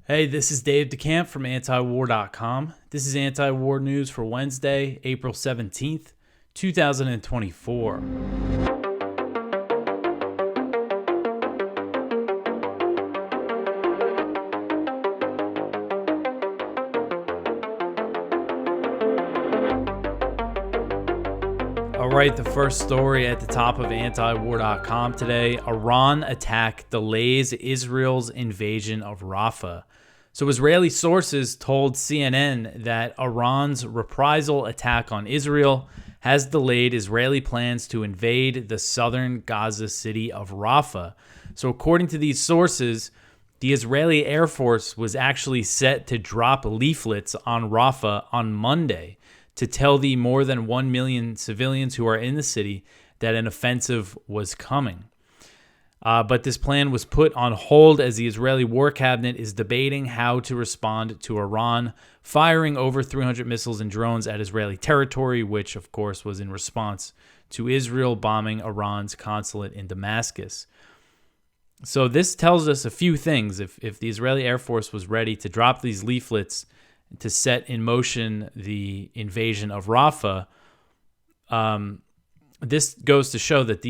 Hey, this is Dave DeCamp from antiwar.com. This is anti-war news for Wednesday, April 17th, 2024. All right, the first story at the top of antiwar.com today. Iran attack delays Israel's invasion of Rafah. So Israeli sources told CNN that Iran's reprisal attack on Israel has delayed Israeli plans to invade the southern Gaza city of Rafah. So according to these sources, the Israeli Air Force was actually set to drop leaflets on Rafah on Monday to tell the more than 1 million civilians who are in the city that an offensive was coming. But this plan was put on hold as the Israeli War Cabinet is debating how to respond to Iran firing over 300 missiles and drones at Israeli territory, which, of course, was in response to Israel bombing Iran's consulate in Damascus. So this tells us a few things. If the Israeli Air Force was ready to drop these leaflets to set in motion the invasion of Rafah, this goes to show that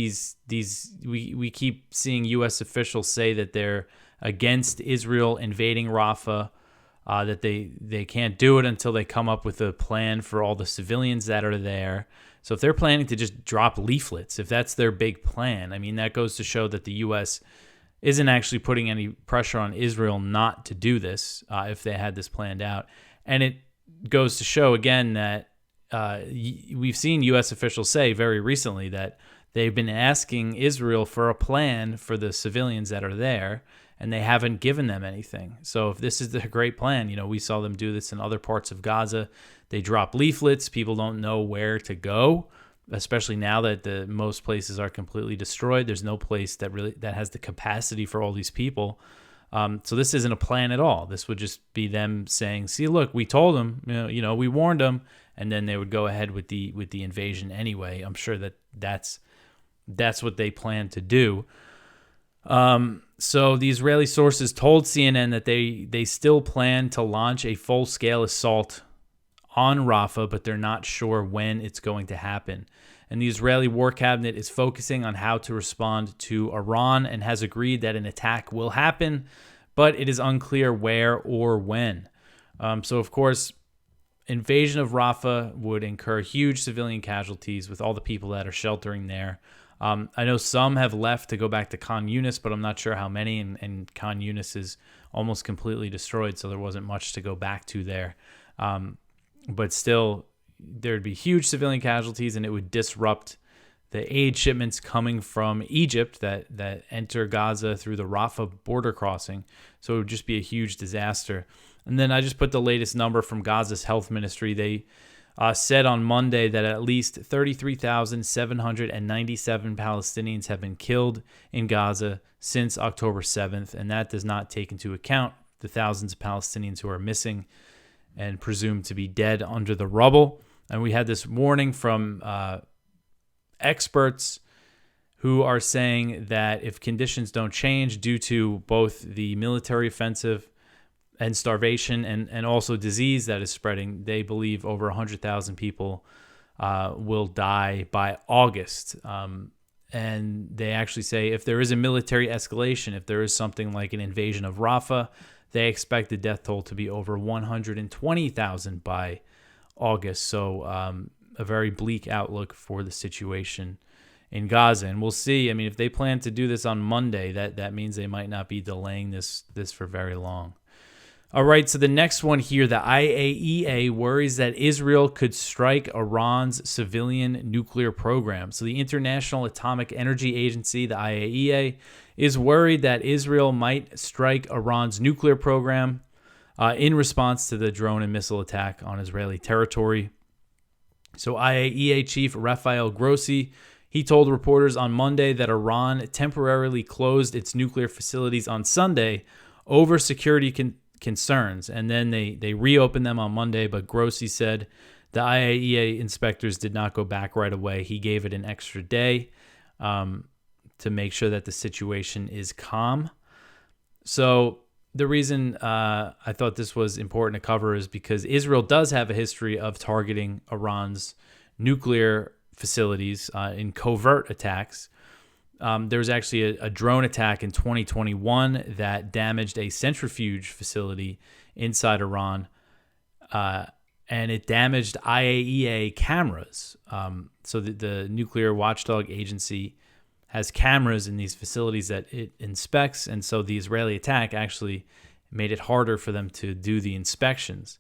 we keep seeing U.S. officials say that they're against Israel invading Rafah, that they can't do it until they come up with a plan for all the civilians that are there. So if they're planning to just drop leaflets, if that's their big plan, I mean, that goes to show that the U.S. isn't actually putting any pressure on Israel not to do this if they had this planned out. And it goes to show, again, that we've seen U.S. officials say very recently that they've been asking Israel for a plan for the civilians that are there, and they haven't given them anything. So if this is the great plan, we saw them do this in other parts of Gaza. They drop leaflets. People don't know where to go, especially now that most places are completely destroyed. There's no place that has the capacity for all these people. So this isn't a plan at all. This would just be them saying, "See, look, we told them, we warned them," and then they would go ahead with the invasion anyway. I'm sure that's what they plan to do. So the Israeli sources told CNN that they still plan to launch a full-scale assault on Rafah, but they're not sure when it's going to happen. And the Israeli War Cabinet is focusing on how to respond to Iran and has agreed that an attack will happen, but it is unclear where or when. So, of course, invasion of Rafah would incur huge civilian casualties with all the people that are sheltering there. I know some have left to go back to Khan Yunis, but I'm not sure how many, and Khan Yunis is almost completely destroyed, so there wasn't much to go back to there. But still, there'd be huge civilian casualties, and it would disrupt the aid shipments coming from Egypt that enter Gaza through the Rafah border crossing. So it would just be a huge disaster. And then I just put the latest number from Gaza's health ministry. They said on Monday that at least 33,797 Palestinians have been killed in Gaza since October 7th, and that does not take into account the thousands of Palestinians who are missing and presumed to be dead under the rubble. And we had this warning from experts who are saying that if conditions don't change due to both the military offensive and starvation and also disease that is spreading, they believe over 100,000 people will die by August. And they actually say if there is a military escalation, if there is something like an invasion of Rafah, they expect the death toll to be over 120,000 by August. So a very bleak outlook for the situation in Gaza. And we'll see. I mean, if they plan to do this on Monday, that means they might not be delaying this for very long. All right, so the next one here, the IAEA worries that Israel could strike Iran's civilian nuclear program. So the International Atomic Energy Agency, the IAEA, is worried that Israel might strike Iran's nuclear program in response to the drone and missile attack on Israeli territory. So IAEA Chief Rafael Grossi, he told reporters on Monday that Iran temporarily closed its nuclear facilities on Sunday over security concerns, and then they reopened them on Monday, but Grossi said the IAEA inspectors did not go back right away. He gave it an extra day to make sure that the situation is calm. So the reason I thought this was important to cover is because Israel does have a history of targeting Iran's nuclear facilities in covert attacks. There was actually a drone attack in 2021 that damaged a centrifuge facility inside Iran, and it damaged IAEA cameras. So the nuclear watchdog agency has cameras in these facilities that it inspects, and so the Israeli attack actually made it harder for them to do the inspections.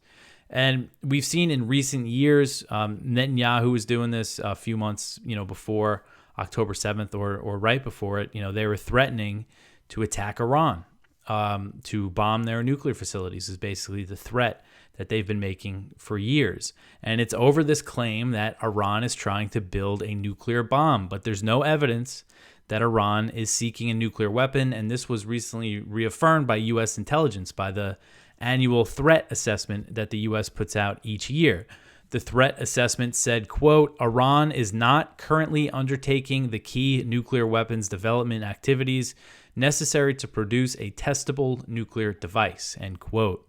And we've seen in recent years, Netanyahu was doing this a few months, before October 7th or right before it. They were threatening to attack Iran, to bomb their nuclear facilities is basically the threat that they've been making for years. And it's over this claim that Iran is trying to build a nuclear bomb, but there's no evidence that Iran is seeking a nuclear weapon. And this was recently reaffirmed by U.S. intelligence, by the annual threat assessment that the U.S. puts out each year. The threat assessment said, quote, Iran is not currently undertaking the key nuclear weapons development activities necessary to produce a testable nuclear device, end quote.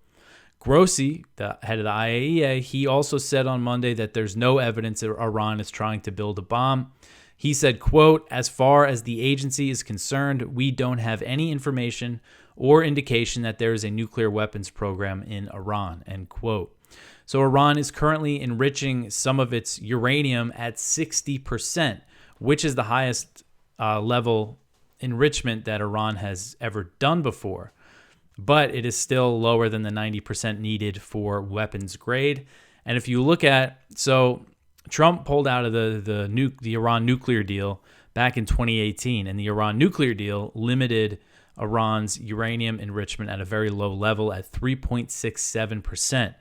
Grossi, the head of the IAEA, he also said on Monday that there's no evidence that Iran is trying to build a bomb. He said, quote, as far as the agency is concerned, we don't have any information or indication that there is a nuclear weapons program in Iran, end quote. So Iran is currently enriching some of its uranium at 60%, which is the highest level enrichment that Iran has ever done before. But it is still lower than the 90% needed for weapons grade. And if you look at, so Trump pulled out of the Iran nuclear deal back in 2018, and the Iran nuclear deal limited Iran's uranium enrichment at a very low level at 3.67%.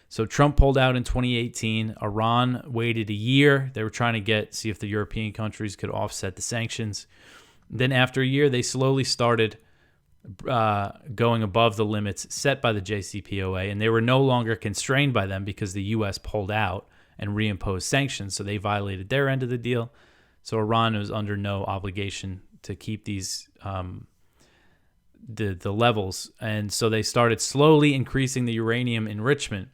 So Trump pulled out in 2018. Iran waited a year. They were trying to see if the European countries could offset the sanctions. Then after a year, they slowly started going above the limits set by the JCPOA, and they were no longer constrained by them because the U.S. pulled out and reimposed sanctions, so they violated their end of the deal. So Iran was under no obligation to keep these the levels, and so they started slowly increasing the uranium enrichment.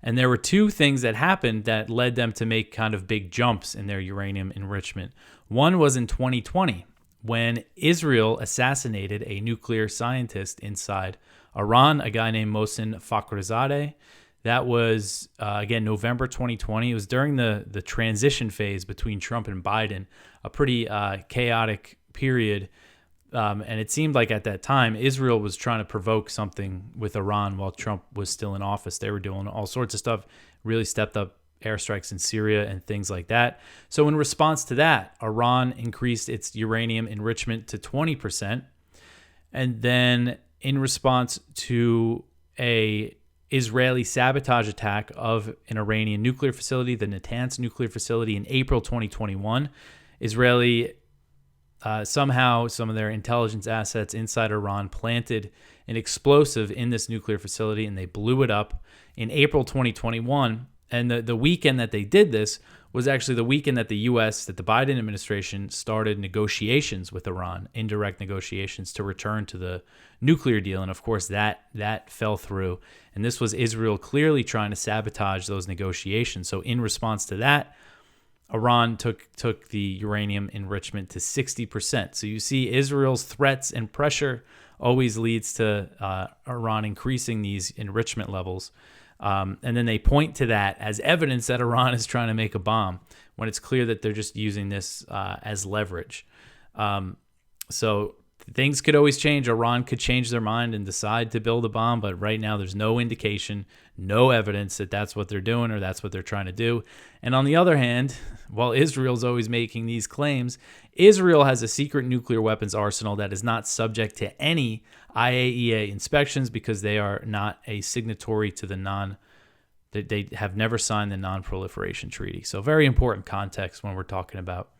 And there were two things that happened that led them to make kind of big jumps in their uranium enrichment. One was in 2020, when Israel assassinated a nuclear scientist inside Iran, a guy named Mohsen Fakhrizadeh. That was, again, November 2020. It was during the transition phase between Trump and Biden, a pretty chaotic period. And it seemed like at that time, Israel was trying to provoke something with Iran while Trump was still in office. They were doing all sorts of stuff, really stepped up airstrikes in Syria and things like that. So in response to that, Iran increased its uranium enrichment to 20%. And then in response to a Israeli sabotage attack of an Iranian nuclear facility, the Natanz nuclear facility, in April 2021, Israeli somehow some of their intelligence assets inside Iran planted an explosive in this nuclear facility, and they blew it up in April 2021. And the weekend that they did this was actually the weekend that the U.S., that the Biden administration started negotiations with Iran, indirect negotiations to return to the nuclear deal. And of course, that fell through. And this was Israel clearly trying to sabotage those negotiations. So in response to that, Iran took the uranium enrichment to 60%. So you see Israel's threats and pressure always leads to Iran increasing these enrichment levels. And then they point to that as evidence that Iran is trying to make a bomb, when it's clear that they're just using this as leverage. So things could always change. Iran could change their mind and decide to build a bomb, but right now there's no indication, no evidence that that's what they're doing or that's what they're trying to do. And on the other hand, while Israel's always making these claims, Israel has a secret nuclear weapons arsenal that is not subject to any IAEA inspections because they are not a signatory to they have never signed the non-proliferation treaty. So very important context when we're talking about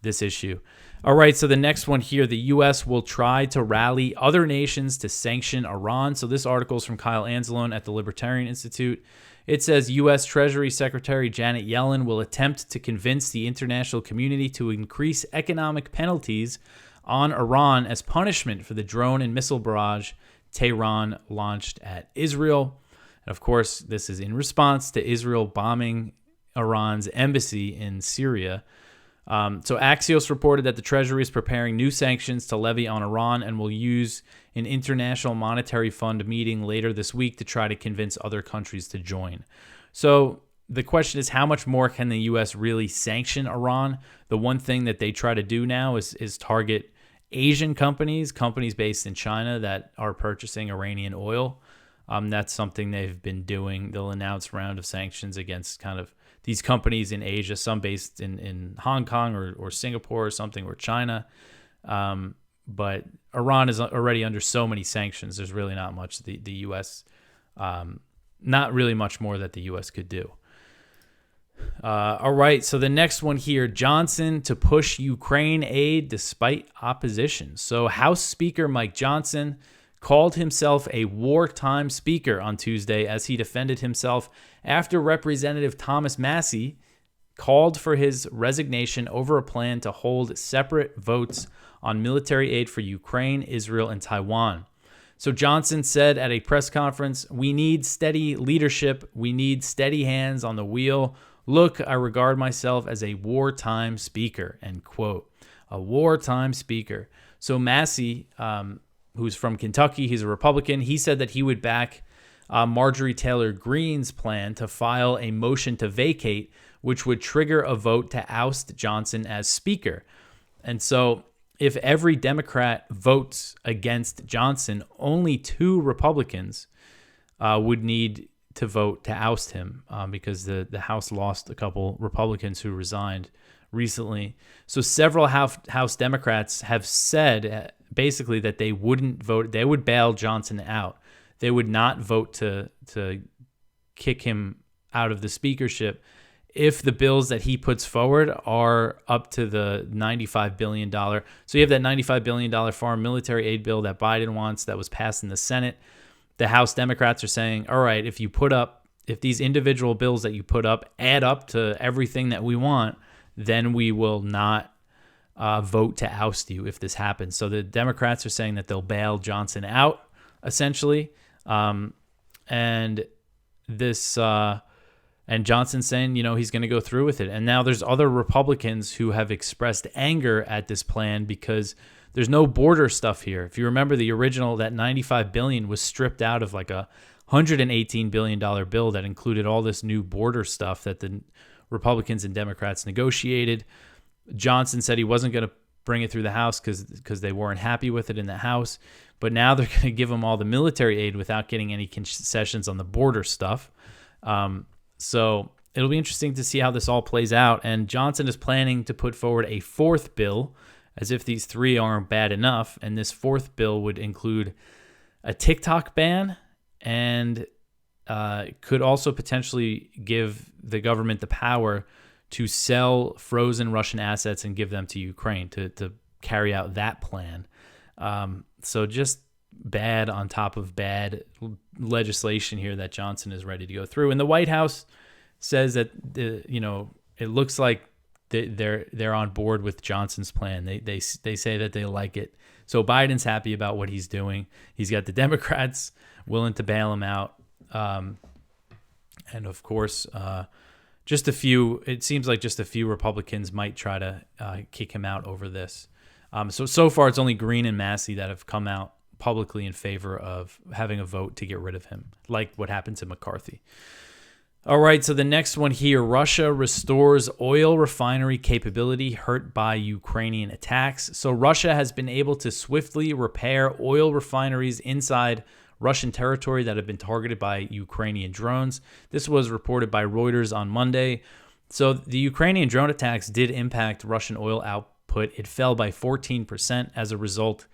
this issue. All right, so the next one here, the U.S. will try to rally other nations to sanction Iran. So this article is from Kyle Anzalone at the Libertarian Institute. It says U.S. Treasury Secretary Janet Yellen will attempt to convince the international community to increase economic penalties on Iran as punishment for the drone and missile barrage Tehran launched at Israel. And of course, this is in response to Israel bombing Iran's embassy in Syria. So Axios reported that the Treasury is preparing new sanctions to levy on Iran and will use an International Monetary Fund meeting later this week to try to convince other countries to join. So the question is, how much more can the U.S. really sanction Iran? The one thing that they try to do now is target Asian companies based in China that are purchasing Iranian oil. That's something they've been doing. They'll announce a round of sanctions against kind of these companies in Asia, some based in Hong Kong or Singapore or something, or China. But Iran is already under so many sanctions. There's really not much the U.S., not really much more that the U.S. could do. All right, so the next one here, Johnson to push Ukraine aid despite opposition. So House Speaker Mike Johnson called himself a wartime speaker on Tuesday as he defended himself after Representative Thomas Massie called for his resignation over a plan to hold separate votes on military aid for Ukraine, Israel, and Taiwan. So Johnson said at a press conference, "We need steady leadership. We need steady hands on the wheel. Look, I regard myself as a wartime speaker," end quote. A wartime speaker. So Massie, who's from Kentucky, he's a Republican, he said that he would back Marjorie Taylor Greene's plan to file a motion to vacate, which would trigger a vote to oust Johnson as Speaker. And so if every Democrat votes against Johnson, only 2 Republicans would need to vote to oust him because the House lost a couple Republicans who resigned recently. So several House Democrats have said basically that they wouldn't vote. They would bail Johnson out. They would not vote to kick him out of the speakership if the bills that he puts forward are up to the $95 billion. So you have that $95 billion foreign military aid bill that Biden wants that was passed in the Senate. The House Democrats are saying, all right, if these individual bills that you put up add up to everything that we want, then we will not vote to oust you if this happens. So the Democrats are saying that they'll bail Johnson out, essentially. And Johnson's saying, he's going to go through with it. And now there's other Republicans who have expressed anger at this plan because there's no border stuff here. If you remember the original, that $95 billion was stripped out of like a $118 billion bill that included all this new border stuff that the Republicans and Democrats negotiated. Johnson said he wasn't going to bring it through the House because they weren't happy with it in the House. But now they're going to give him all the military aid without getting any concessions on the border stuff. So it'll be interesting to see how this all plays out. And Johnson is planning to put forward a 4th bill, as if these 3 aren't bad enough. And this 4th bill would include a TikTok ban and could also potentially give the government the power to sell frozen Russian assets and give them to Ukraine to carry out that plan. So just bad on top of bad legislation here that Johnson is ready to go through. And the White House says that it looks like they're on board with Johnson's plan. They say that they like it. So Biden's happy about what he's doing. He's got the Democrats willing to bail him out. And of course, it seems like just a few Republicans might try to kick him out over this. So far it's only Green and Massie that have come out publicly in favor of having a vote to get rid of him, like what happened to McCarthy. All right, so the next one here, Russia restores oil refinery capability hurt by Ukrainian attacks. So Russia has been able to swiftly repair oil refineries inside Russian territory that have been targeted by Ukrainian drones. This was reported by Reuters on Monday. So the Ukrainian drone attacks did impact Russian oil output. It fell by 14% as a result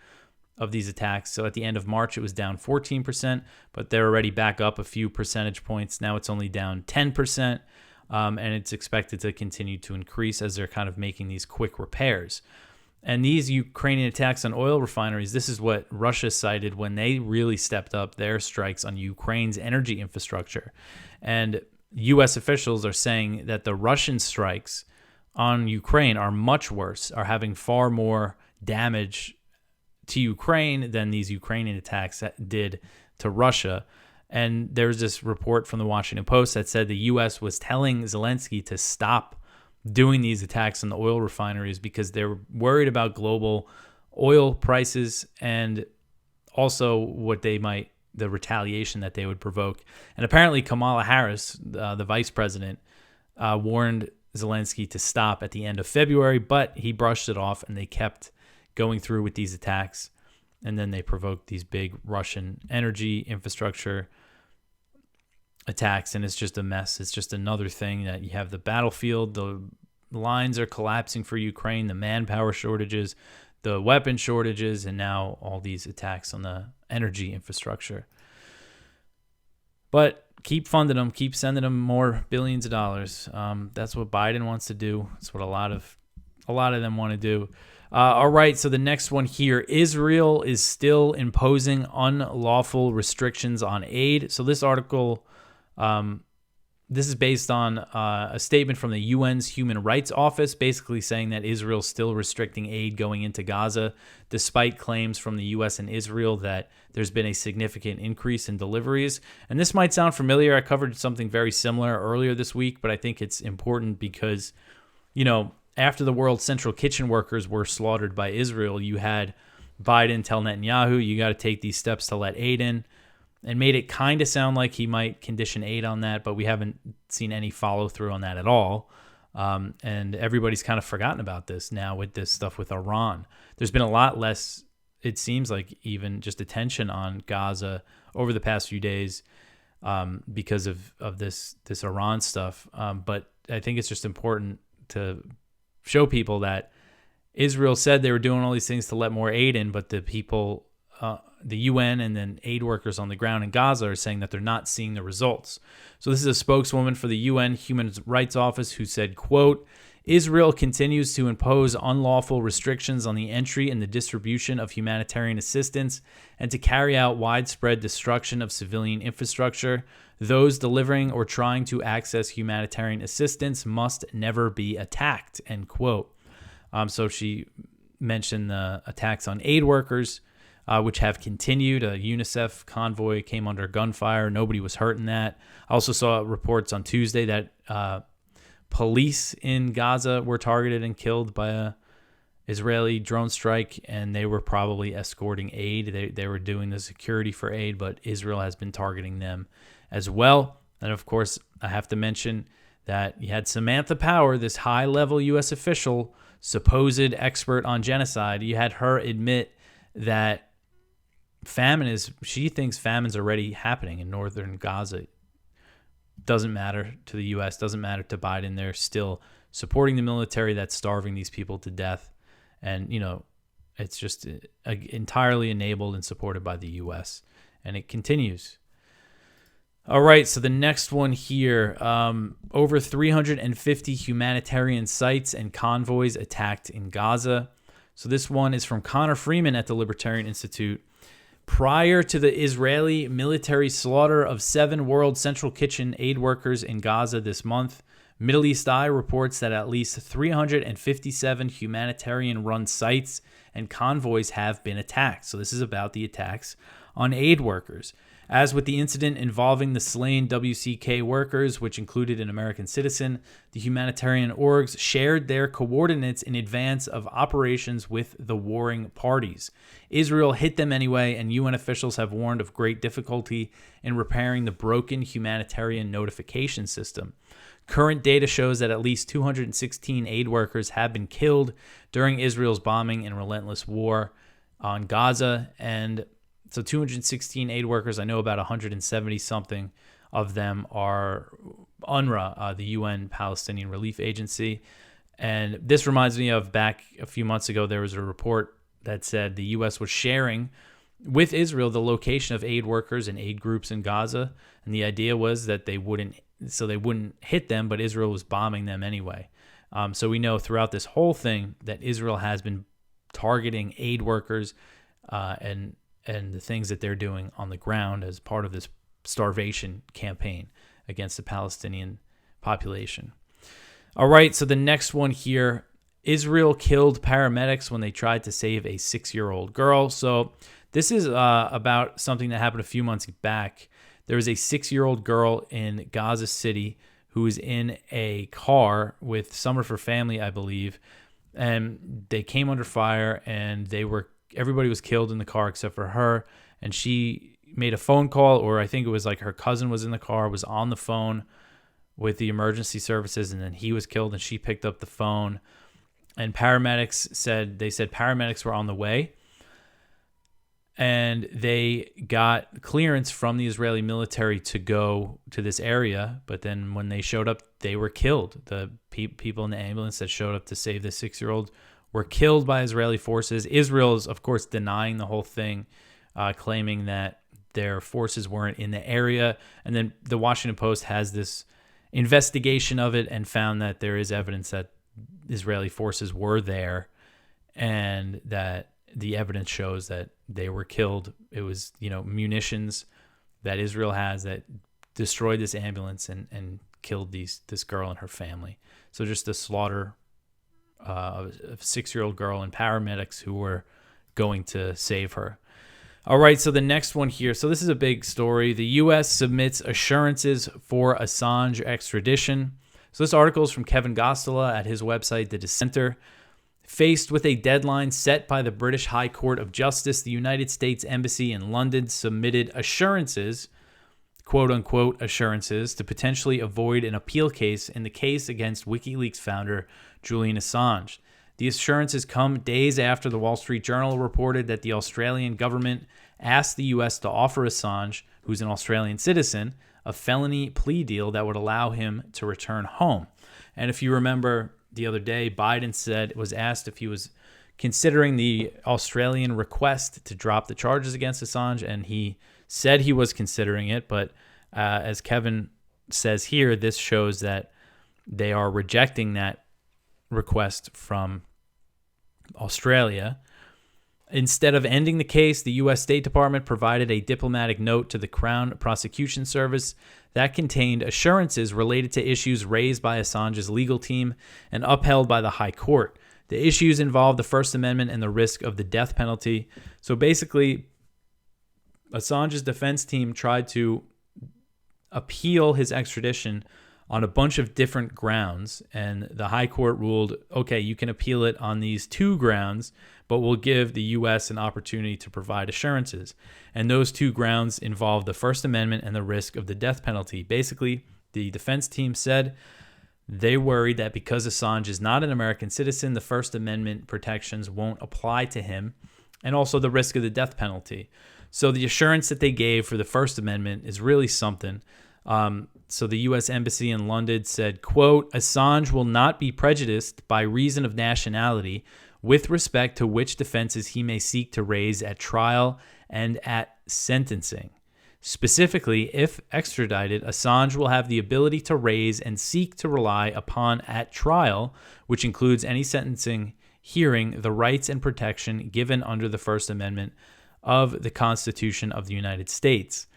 of these attacks. So at the end of March, it was down 14%, but they're already back up a few percentage points. Now it's only down 10%, and it's expected to continue to increase as they're kind of making these quick repairs. And these Ukrainian attacks on oil refineries, this is what Russia cited when they really stepped up their strikes on Ukraine's energy infrastructure. And U.S. officials are saying that the Russian strikes on Ukraine are much worse, are having far more damage to Ukraine than these Ukrainian attacks did to Russia. And there's this report from the Washington Post that said the U.S. was telling Zelensky to stop doing these attacks on the oil refineries because they were worried about global oil prices and also the retaliation that they would provoke. And apparently Kamala Harris, the vice president, warned Zelensky to stop at the end of February, but he brushed it off and they kept going through with these attacks. And then they provoked these big Russian energy infrastructure attacks, and it's just a mess. It's just another thing that you have the battlefield, the lines are collapsing for Ukraine, the manpower shortages, the weapon shortages, and now all these attacks on the energy infrastructure. But keep funding them, keep sending them more billions of dollars. That's what Biden wants to do. That's what a lot of them want to do. All right, so the next one here, Israel is still imposing unlawful restrictions on aid. So this article, this is based on a statement from the UN's Human Rights Office, basically saying that Israel's still restricting aid going into Gaza, despite claims from the U.S. and Israel that there's been a significant increase in deliveries. And this might sound familiar. I covered something very similar earlier this week, but I think it's important because, after the world's central kitchen workers were slaughtered by Israel, you had Biden tell Netanyahu, you got to take these steps to let aid in, and made it kind of sound like he might condition aid on that, but we haven't seen any follow through on that at all. And everybody's kind of forgotten about this now with this stuff with Iran. There's been a lot less, it seems like, even just attention on Gaza over the past few days because of this Iran stuff. But I think it's just important to show people that Israel said they were doing all these things to let more aid in, but the people, the UN and then aid workers on the ground in Gaza are saying that they're not seeing the results. So this is a spokeswoman for the UN Human Rights Office who said, quote, Israel continues to impose unlawful restrictions on the entry and the distribution of humanitarian assistance and to carry out widespread destruction of civilian infrastructure. Those delivering or trying to access humanitarian assistance must never be attacked, end quote. So she mentioned the attacks on aid workers, which have continued. A UNICEF convoy came under gunfire. Nobody was hurt in that. I also saw reports on Tuesday that police in Gaza were targeted and killed by a Israeli drone strike, and they were probably escorting aid. They were doing the security for aid, but Israel has been targeting them as well. And of course, I have to mention that you had Samantha Power, this high-level U.S. official, supposed expert on genocide. You had her admit that she thinks famine's already happening in northern Gaza. Doesn't matter to the U.S., doesn't matter to Biden. They're still supporting the military that's starving these people to death. And, it's just entirely enabled and supported by the U.S. And it continues. All right, so the next one here, over 350 humanitarian sites and convoys attacked in Gaza. So this one is from Connor Freeman at the Libertarian Institute. Prior to the Israeli military slaughter of 7 World Central Kitchen aid workers in Gaza this month, Middle East Eye reports that at least 357 humanitarian-run sites and convoys have been attacked. So this is about the attacks on aid workers. As with the incident involving the slain WCK workers, which included an American citizen, the humanitarian orgs shared their coordinates in advance of operations with the warring parties. Israel hit them anyway, and UN officials have warned of great difficulty in repairing the broken humanitarian notification system. Current data shows that at least 216 aid workers have been killed during Israel's bombing and relentless war on Gaza, and so 216 aid workers, I know about 170-something of them are UNRWA, the UN Palestinian Relief Agency. And this reminds me of back a few months ago, there was a report that said the U.S. was sharing with Israel the location of aid workers and aid groups in Gaza. And the idea was that they wouldn't hit them, but Israel was bombing them anyway. So we know throughout this whole thing that Israel has been targeting aid workers and the things that they're doing on the ground as part of this starvation campaign against the Palestinian population. All right, so the next one here, Israel killed paramedics when they tried to save a 6-year-old girl. So this is about something that happened a few months back. There was a 6-year-old girl in Gaza City who was in a car with some of her family, I believe, and they came under fire, and everybody was killed in the car except for her. And she made a phone call, or I think it was like her cousin was in the car, was on the phone with the emergency services, and then he was killed, and she picked up the phone. And paramedics said paramedics were on the way, and they got clearance from the Israeli military to go to this area. But then when they showed up, they were killed. The people in the ambulance that showed up to save the 6-year-old were killed by Israeli forces. Israel is, of course, denying the whole thing, claiming that their forces weren't in the area. And then the Washington Post has this investigation of it and found that there is evidence that Israeli forces were there, and that the evidence shows that they were killed. It was, munitions that Israel has that destroyed this ambulance and killed this girl and her family. So just the slaughter of a 6-year-old girl and paramedics who were going to save her. All right, so the next one here. So this is a big story. The U.S. submits assurances for Assange extradition. So this article is from Kevin Gostola at his website, The Dissenter. Faced with a deadline set by the British High Court of Justice, the United States Embassy in London submitted assurances, quote-unquote assurances, to potentially avoid an appeal case in the case against WikiLeaks founder Julian Assange. The assurances come days after the Wall Street Journal reported that the Australian government asked the U.S. to offer Assange, who's an Australian citizen, a felony plea deal that would allow him to return home. And if you remember the other day, Biden was asked if he was considering the Australian request to drop the charges against Assange, and he said he was considering it. But as Kevin says here, this shows that they are rejecting that request from Australia. Instead of ending the case, the U.S. State Department provided a diplomatic note to the Crown Prosecution Service that contained assurances related to issues raised by Assange's legal team and upheld by the High Court. The issues involved the First Amendment and the risk of the death penalty. So basically, Assange's defense team tried to appeal his extradition on a bunch of different grounds, and the High Court ruled, okay, you can appeal it on these 2 grounds, but we'll give the U.S. an opportunity to provide assurances. And those 2 grounds involve the First Amendment and the risk of the death penalty. Basically, the defense team said they worried that because Assange is not an American citizen, the First Amendment protections won't apply to him, and also the risk of the death penalty. So the assurance that they gave for the First Amendment is really something. So the U.S. Embassy in London said, quote, Assange will not be prejudiced by reason of nationality with respect to which defenses he may seek to raise at trial and at sentencing. Specifically, if extradited, Assange will have the ability to raise and seek to rely upon at trial, which includes any sentencing hearing, the rights and protection given under the First Amendment of the Constitution of the United States.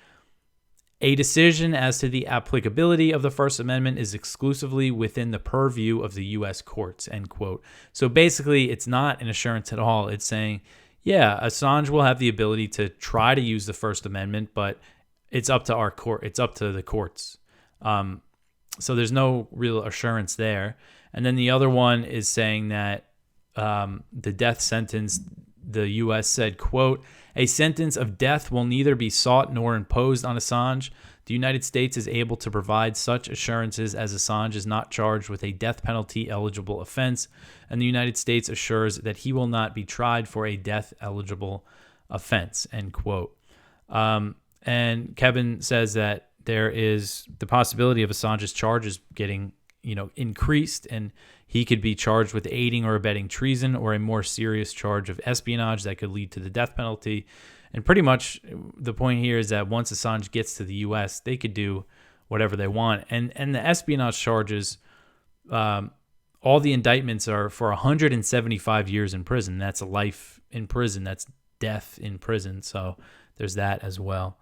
A decision as to the applicability of the First Amendment is exclusively within the purview of the U.S. courts, end quote. So basically, it's not an assurance at all. It's saying, yeah, Assange will have the ability to try to use the First Amendment, but it's up to our court. It's up to the courts. So there's no real assurance there. And then the other one is saying that the death sentence, the U.S. said, quote, a sentence of death will neither be sought nor imposed on Assange. The United States is able to provide such assurances as Assange is not charged with a death penalty eligible offense, and the United States assures that he will not be tried for a death eligible offense, end quote. And Kevin says that there is the possibility of Assange's charges getting, increased, and he could be charged with aiding or abetting treason or a more serious charge of espionage that could lead to the death penalty. And pretty much the point here is that once Assange gets to the U.S., they could do whatever they want. And the espionage charges, all the indictments are for 175 years in prison. That's a life in prison. That's death in prison. So there's that as well.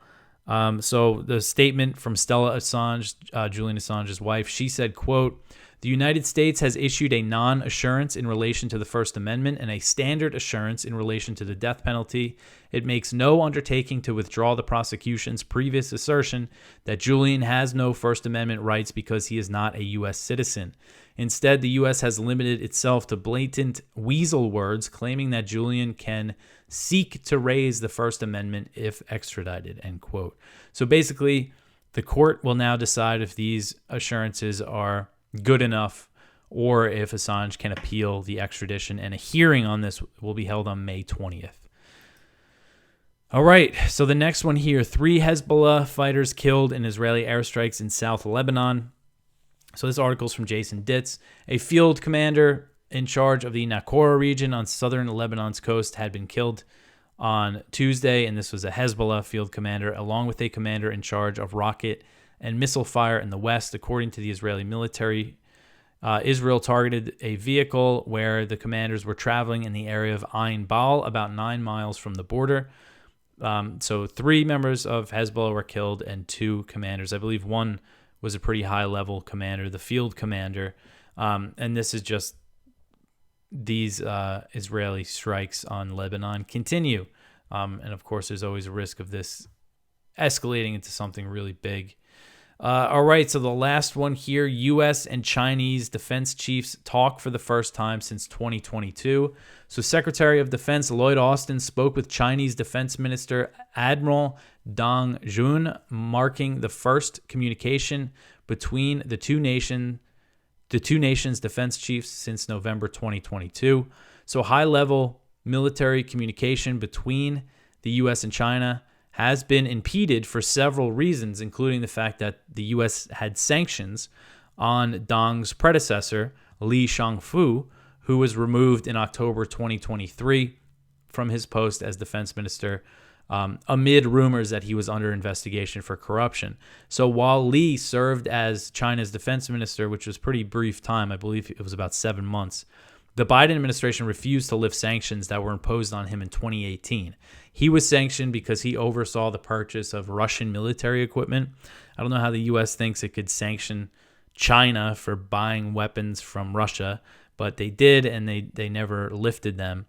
So the statement from Stella Assange, Julian Assange's wife, she said, quote, The United States has issued a non-assurance in relation to the First Amendment and a standard assurance in relation to the death penalty. It makes no undertaking to withdraw the prosecution's previous assertion that Julian has no First Amendment rights because he is not a U.S. citizen. Instead, the U.S. has limited itself to blatant weasel words, claiming that Julian can seek to raise the First Amendment if extradited, end quote. So basically, the court will now decide if these assurances are good enough or if Assange can appeal the extradition, and a hearing on this will be held on May 20th. All right, so the next one here, 3 Hezbollah fighters killed in Israeli airstrikes in South Lebanon. So this article is from Jason Ditz. A field commander in charge of the Nakora region on southern Lebanon's coast had been killed on Tuesday, and this was a Hezbollah field commander, along with a commander in charge of rocket and missile fire in the west, according to the Israeli military. Israel targeted a vehicle where the commanders were traveling in the area of Ain Baal, about 9 miles from the border. So 3 members of Hezbollah were killed and 2 commanders. I believe one was a pretty high-level commander, the field commander. And this is just these Israeli strikes on Lebanon continue. And, of course, there's always a risk of this escalating into something really big. All right, so the last one here, U.S. and Chinese defense chiefs talk for the first time since 2022. So Secretary of Defense Lloyd Austin spoke with Chinese Defense Minister Admiral Dong Jun, marking the first communication between the two nations' defense chiefs since November 2022. So high-level military communication between the U.S. and China has been impeded for several reasons, including the fact that the U.S. had sanctions on Dong's predecessor, Li Shangfu, who was removed in October 2023 from his post as defense minister amid rumors that he was under investigation for corruption. So while Li served as China's defense minister, which was pretty brief time, I believe it was about 7 months, the Biden administration refused to lift sanctions that were imposed on him in 2018. He was sanctioned because he oversaw the purchase of Russian military equipment. I don't know how the U.S. thinks it could sanction China for buying weapons from Russia, but they did, and they never lifted them.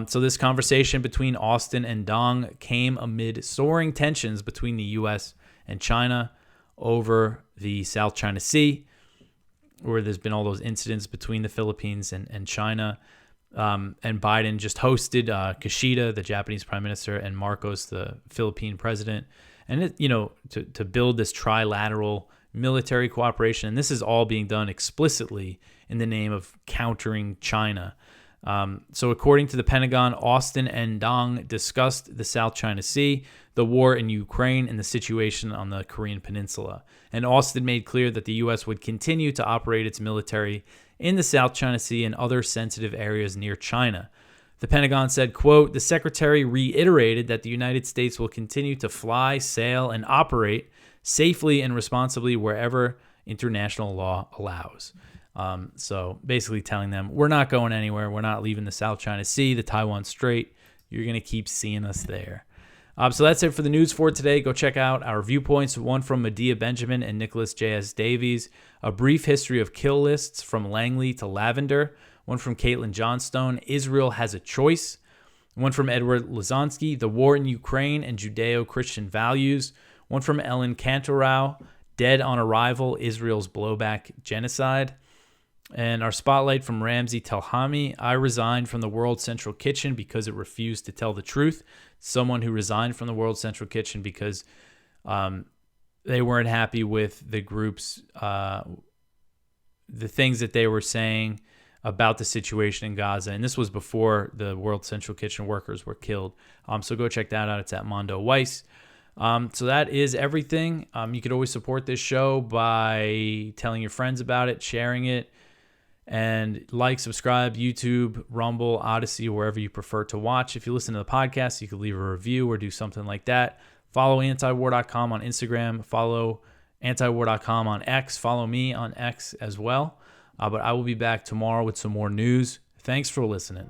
So this conversation between Austin and Dong came amid soaring tensions between the U.S. and China over the South China Sea, where there's been all those incidents between the Philippines and China. And Biden just hosted Kishida, the Japanese prime minister, and Marcos, the Philippine president, and to build this trilateral military cooperation. And this is all being done explicitly in the name of countering China. So according to the Pentagon, Austin and Dong discussed the South China Sea, the war in Ukraine, and the situation on the Korean Peninsula. And Austin made clear that the U.S. would continue to operate its military in the South China Sea and other sensitive areas near China. The Pentagon said, quote, the secretary reiterated that the United States will continue to fly, sail, and operate safely and responsibly wherever international law allows. So basically telling them, we're not going anywhere. We're not leaving the South China Sea, the Taiwan Strait. You're going to keep seeing us there. So that's it for the news for today. Go check out our Viewpoints, one from Medea Benjamin and Nicholas J.S. Davies, a brief history of kill lists from Langley to Lavender, one from Caitlin Johnstone, Israel Has a Choice, one from Edward Lazansky, The War in Ukraine and Judeo-Christian Values, one from Ellen Kantorau, Dead on Arrival, Israel's Blowback Genocide, and our spotlight from Ramzi Telhami, I resigned from the World Central Kitchen because it refused to tell the truth. Someone who resigned from the World Central Kitchen because they weren't happy with the group's, the things that they were saying about the situation in Gaza. And this was before the World Central Kitchen workers were killed. So go check that out. It's at Mondo Weiss. So that is everything. You could always support this show by telling your friends about it, sharing it, and like, subscribe, YouTube, Rumble, Odyssey, wherever you prefer to watch. If you listen to the podcast, you could leave a review or do something like that. Follow antiwar.com on Instagram. Follow antiwar.com on X. Follow me on X as well. But I will be back tomorrow with some more news. Thanks for listening.